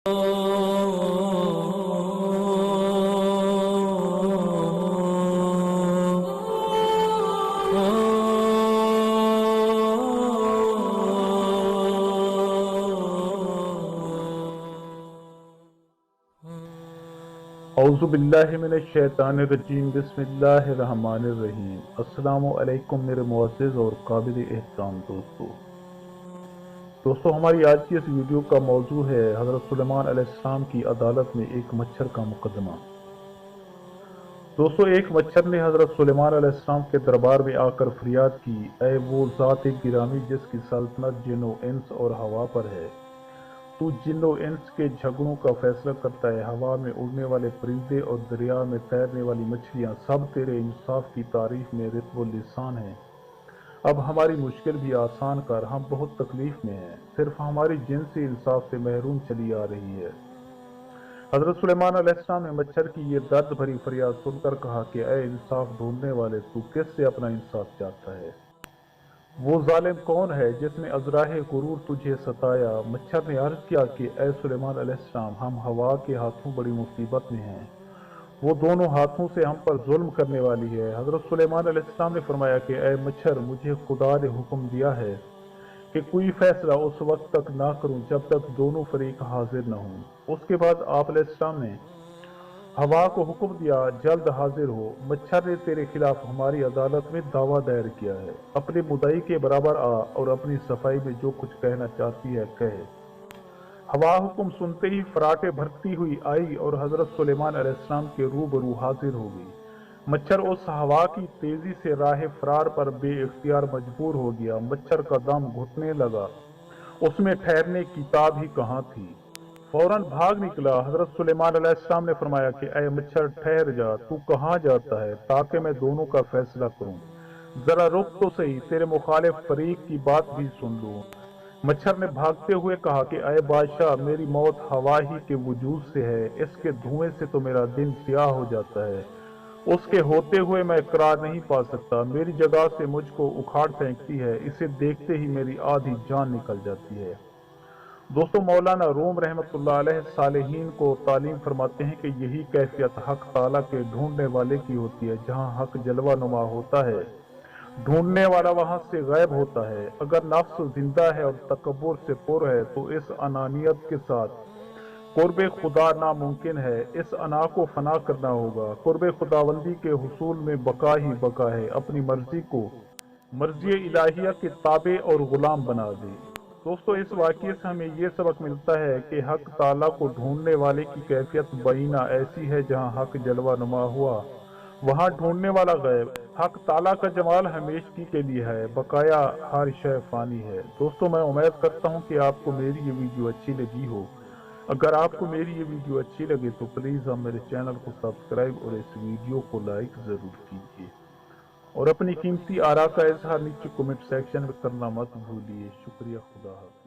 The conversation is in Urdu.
اعوذ باللہ من الشیطان الرجیم بسم اللہ الرحمن الرحیم۔ السلام علیکم میرے معزز اور قابل احترام دوستو ہماری آج کی اس ویڈیو کا موضوع ہے حضرت سلیمان علیہ السلام کی عدالت میں ایک مچھر کا مقدمہ۔ دوستو ایک مچھر نے حضرت سلیمان علیہ السلام کے دربار میں آ کر فریاد کی، اے وہ ذات گرامی جس کی سلطنت جن و انس اور ہوا پر ہے، تو جن و انس کے جھگڑوں کا فیصلہ کرتا ہے، ہوا میں اڑنے والے پرندے اور دریا میں تیرنے والی مچھلیاں سب تیرے انصاف کی تعریف میں رتب و لسان ہیں۔ اب ہماری مشکل بھی آسان کر، ہم بہت تکلیف میں ہیں، صرف ہماری جنسی انصاف سے محروم چلی آ رہی ہے۔ حضرت سلیمان علیہ السلام نے مچھر کی یہ درد بھری فریاد سن کر کہا کہ اے انصاف ڈھونڈنے والے، تو کس سے اپنا انصاف چاہتا ہے؟ وہ ظالم کون ہے جس نے ازراہ غرور تجھے ستایا؟ مچھر نے عرض کیا کہ اے سلیمان علیہ السلام، ہم ہوا کے ہاتھوں بڑی مصیبت میں ہیں، وہ دونوں ہاتھوں سے ہم پر ظلم کرنے والی ہے۔ حضرت سلیمان علیہ السلام نے فرمایا کہ اے مچھر، مجھے خدا نے حکم دیا ہے کہ کوئی فیصلہ اس وقت تک نہ کروں جب تک دونوں فریق حاضر نہ ہوں۔ اس کے بعد آپ علیہ السلام نے ہوا کو حکم دیا، جلد حاضر ہو، مچھر نے تیرے خلاف ہماری عدالت میں دعویٰ دائر کیا ہے، اپنے مدعی کے برابر آ اور اپنی صفائی میں جو کچھ کہنا چاہتی ہے کہے۔ ہوا حکم سنتے ہی فراٹے بھرتی ہوئی آئی اور حضرت سلیمان علیہ السلام کے روبرو حاضر ہو گئی۔ مچھر اس ہوا کی تیزی سے راہ فرار پر بے اختیار مجبور ہو گیا۔ مچھر کا دم گھٹنے لگا، اس میں ٹھہرنے کی تاب ہی کہاں تھی، فوراً بھاگ نکلا۔ حضرت سلیمان علیہ السلام نے فرمایا کہ اے مچھر ٹھہر جا، تو کہاں جاتا ہے تاکہ میں دونوں کا فیصلہ کروں؟ ذرا رک تو صحیح، تیرے مخالف فریق کی بات بھی سن لوں۔ مچھر نے بھاگتے ہوئے کہا کہ اے بادشاہ، میری موت ہوا ہی کے وجود سے ہے، اس کے دھوئیں سے تو میرا دن سیاہ ہو جاتا ہے، اس کے ہوتے ہوئے میں قرار نہیں پا سکتا، میری جگہ سے مجھ کو اکھاڑ پھینکتی ہے، اسے دیکھتے ہی میری آدھی جان نکل جاتی ہے۔ دوستو مولانا روم رحمۃ اللہ علیہ صالحین کو تعلیم فرماتے ہیں کہ یہی کیفیت حق تعالیٰ کے ڈھونڈنے والے کی ہوتی ہے۔ جہاں حق جلوہ نما ہوتا ہے، ڈھونڈنے والا وہاں سے غائب ہوتا ہے۔ اگر نفس زندہ ہے اور تکبر سے پر ہے تو اس انانیت کے ساتھ قرب خدا ناممکن ہے، اس انا کو فنا کرنا ہوگا۔ قرب خداوندی کے حصول میں بقا ہی بقا ہے، اپنی مرضی کو مرضی الہیہ کے تابع اور غلام بنا دے۔ دوستو اس واقعے سے ہمیں یہ سبق ملتا ہے کہ حق تعالیٰ کو ڈھونڈنے والے کی کیفیت بعینہ ایسی ہے، جہاں حق جلوہ نما ہوا وہاں ڈھونڈنے والا غائب۔ حق تعالیٰ کا جمال ہمیشگی کے لیے ہے، بقایا ہر شے فانی ہے۔ دوستو میں امید کرتا ہوں کہ آپ کو میری یہ ویڈیو اچھی لگی ہو۔ اگر آپ کو میری یہ ویڈیو اچھی لگے تو پلیز آپ میرے چینل کو سبسکرائب اور اس ویڈیو کو لائک ضرور کیجیے، اور اپنی قیمتی آراء کا اظہار نیچے کمنٹ سیکشن میں کرنا مت بھولیے۔ شکریہ، خدا حافظ۔